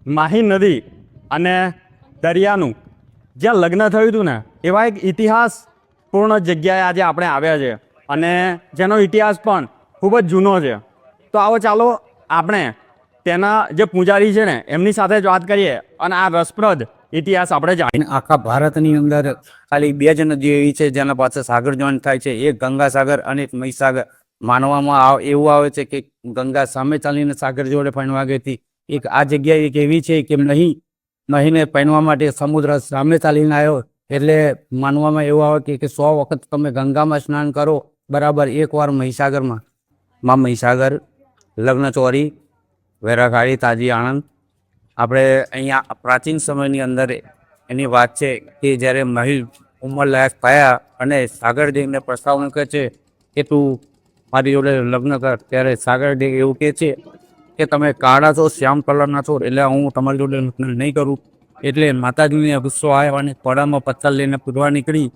માહી નદી અને દરિયાનું જ્યાં લગ્ન થયું હતું ને, એવા એક ઇતિહાસપૂર્ણ જગ્યાએ આજે આપણે આવ્યા છે અને જેનો ઇતિહાસ પણ ખૂબ જ જૂનો છે. તો આવો ચાલો આપણે તેના જે પૂજારી છે ને એમની સાથે જ વાત કરીએ અને આ રસપ્રદ ઇતિહાસ આપણે જાણીએ. આખા ભારતની અંદર ખાલી બે જ નદીઓ એવી છે જેના પાસે સાગર જોઈન્ટ થાય છે, એક ગંગાસાગર અને એક મહીસાગર. માનવામાં એવું આવે છે કે ગંગા સામે ચાલીને સાગર જોડે પૈણવા ગઈ હતી. એક આ જગ્યા એક એવી છે કે નહીંને પૈણવા માટે સમુદ્ર સામે ચાલીને આવ્યો, એટલે માનવામાં એવું આવે કે 100 વખત તમે ગંગામાં સ્નાન કરો બરાબર એકવાર મહીસાગરમાં. માં મહીસાગર લગ્ન ચોરી વેરાઘાડી તાજી આણંદ. આપણે અહીંયા પ્રાચીન સમયની અંદર એની વાત છે કે જ્યારે મહી ઉંમરલાયક થયા અને સાગરદેવને પ્રસ્તાવ મૂકે છે કે તું મારી જોડે લગ્ન કર, ત્યારે સાગરદેવ એવું કહે છે કે તમે કાળા છો, શ્યામ કલરના છો, એટલે હું તમારી જોડે લગ્ન નહીં કરું. એટલે માતાજીને ગુસ્સો આવ્યો અને કોડામાં પથ્થર લઈને પૂરવા નીકળી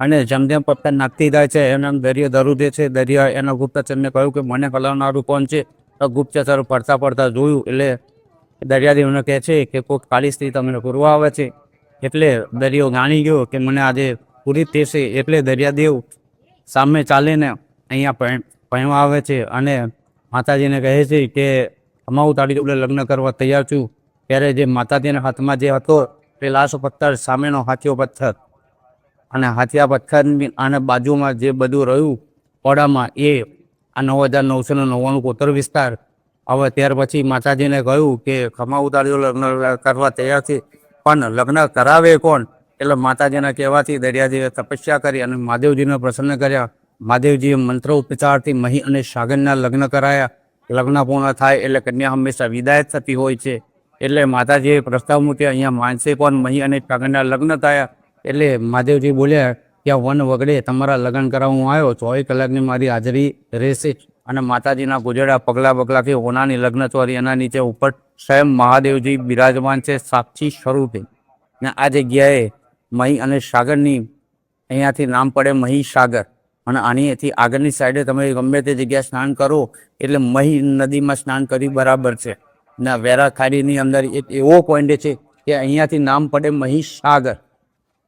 અને જેમ જેમ પથ્થર નાખતી જાય છે એમ દરિયા ધરુદે છે. દરિયા એના ગુપ્તચરને કહ્યું કે મને કલાવનારું કોણ છે? તો ગુપ્તચર પડતા પડતા જોયું એટલે દરિયાદેવને કહે છે કે કોઈ કાળી સ્ત્રી તમને પૂરવા આવે છે. એટલે દરિયો જાણી ગયો કે મને આજે પૂરી થશે, એટલે દરિયાદેવ સામે ચાલીને અહીંયા પૈણવા આવે છે અને માતાજીને કહે છે કે હું તારી જોડે લગ્ન કરવા તૈયાર છું. ત્યારે જે માતાજીના હાથમાં જે હતો તે લાસો પથ્થર, સામેનો હાથીઓ પથ્થર, અને હાથિયા પથ્થરની અને બાજુમાં જે બધું રહ્યું ઓડામાં એ આ 9999 કોતર વિસ્તાર. હવે ત્યાર પછી માતાજીને કહ્યું કે ખમા ઉતાર્યો લગ્ન કરવા તૈયાર છે, પણ લગ્ન કરાવે કોણ? એટલે માતાજીના કહેવાથી દરિયાદેવે તપસ્યા કરી અને મહાદેવજીને પ્રસન્ન કર્યા. મહાદેવજીએ મંત્ર ઉપચારથી મહી અને સાગરના લગ્ન કરાયા. લગ્ન પૂર્ણ થાય એટલે કન્યા હંમેશા વિદાય થતી હોય છે. એટલે માતાજીએ પ્રસ્તાવ મૂક્યા અહીંયા માનસે કોણ? મહી અને સાગરના લગ્ન થયા. એટલે મહાદેવજી બોલ્યા કે આ વન વગડે તમારા લગ્ન કરાવવા હું આવ્યો, 24 કલાકની મારી હાજરી રહેશે. અને માતાજીના ગુજડા પગલા પગલાથી હોનાની લગ્ન ચોરી એના નીચે ઉપર સ્વયં મહાદેવજી બિરાજમાન છે સાક્ષી સ્વરૂપે. ને આ જગ્યાએ મહી અને સાગરની અહીંયાથી નામ પડે મહીસાગર. અને આનીથી આગળની સાઈડે તમે ગમે તે જગ્યાએ સ્નાન કરો એટલે મહી નદીમાં સ્નાન કરી બરાબર છે. ને વેરાખાડીની અંદર એક એવો પોઈન્ટ છે કે અહીંયાથી નામ પડે મહીસાગર.